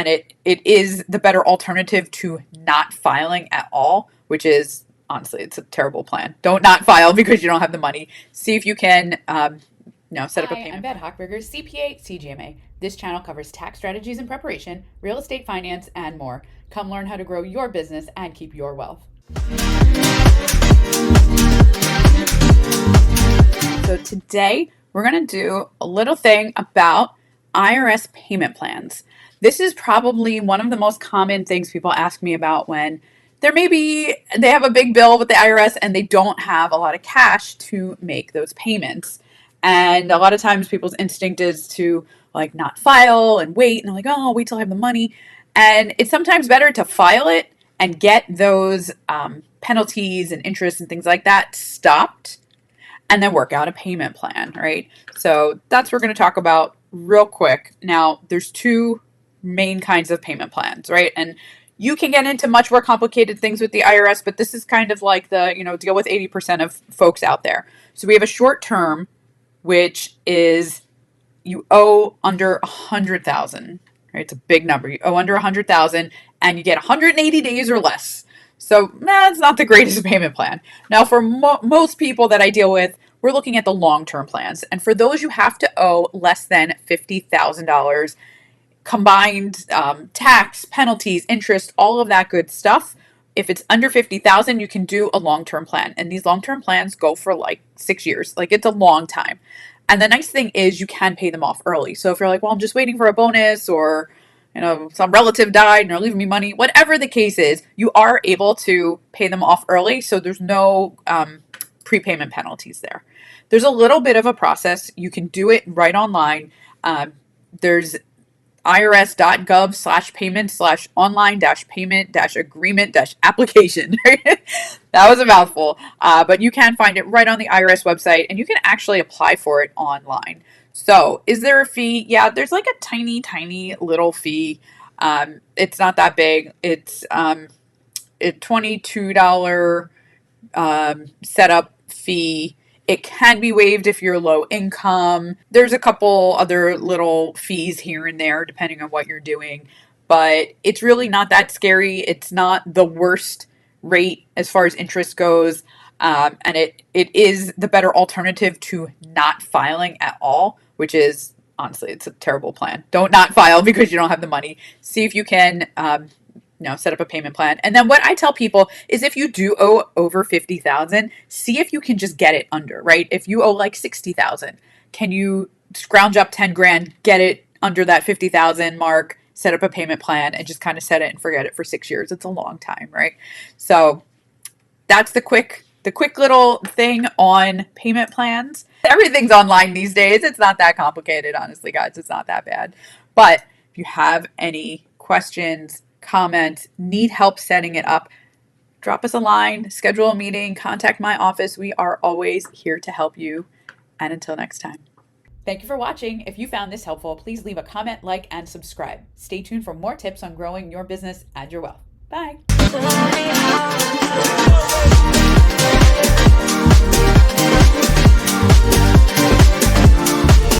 and it is the better alternative to not filing at all, which is honestly, it's a terrible plan. Don't not file because you don't have the money. See if you can, set up a payment. I'm Bette Hochberger, CPA, CGMA. This channel covers tax strategies and preparation, real estate finance, and more. Come learn how to grow your business and keep your wealth. So today we're going to do a little thing about IRS payment plans. This is probably one of the most common things people ask me about when they have a big bill with the IRS and they don't have a lot of cash to make those payments. And a lot of times people's instinct is to like not file and wait, and they're like, oh, I'll wait till I have the money. And it's sometimes better to file it and get those penalties and interest and things like that stopped, and then work out a payment plan, right? So that's what we're going to talk about real quick. Now, there's two main kinds of payment plans, right? And you can get into much more complicated things with the IRS, but this is kind of like the, deal with 80% of folks out there. So we have a short term, which is you owe under 100,000, right? It's a big number. You owe under 100,000 and you get 180 days or less. So it's not the greatest payment plan. Now, for most people that I deal with, we're looking at the long-term plans. And for those, you have to owe less than $50,000 combined tax, penalties, interest, all of that good stuff. If it's under 50,000, you can do a long-term plan. And these long-term plans go for like 6 years. Like, it's a long time. And the nice thing is you can pay them off early. So if you're like, well, I'm just waiting for a bonus, or some relative died and they're leaving me money, whatever the case is, you are able to pay them off early. So there's no prepayment penalties there. There's a little bit of a process. You can do it right online. There's irs.gov/payment/online-payment-agreement-application. That was a mouthful, but you can find it right on the IRS website, and you can actually apply for it online. So is there a fee? Yeah, there's like a tiny, tiny little fee. It's not that big. It's a $22 setup fee. It can be waived if you're low income. There's a couple other little fees here and there depending on what you're doing, but it's really not that scary. It's not the worst rate as far as interest goes. And it is the better alternative to not filing at all, which is honestly, it's a terrible plan. Don't not file because you don't have the money. See if you can set up a payment plan. And then what I tell people is if you do owe over 50,000, see if you can just get it under, right? If you owe like 60,000, can you scrounge up 10 grand, get it under that 50,000 mark, set up a payment plan, and just kind of set it and forget it for 6 years. It's a long time, right? So that's the quick little thing on payment plans. Everything's online these days. It's not that complicated, honestly, guys. It's not that bad. But if you have any questions, comments, need help setting it up, drop us a line, schedule a meeting, contact my office. We are always here to help you. And until next time. Thank you for watching. If you found this helpful, please leave a comment, like, and subscribe. Stay tuned for more tips on growing your business and your wealth. Bye.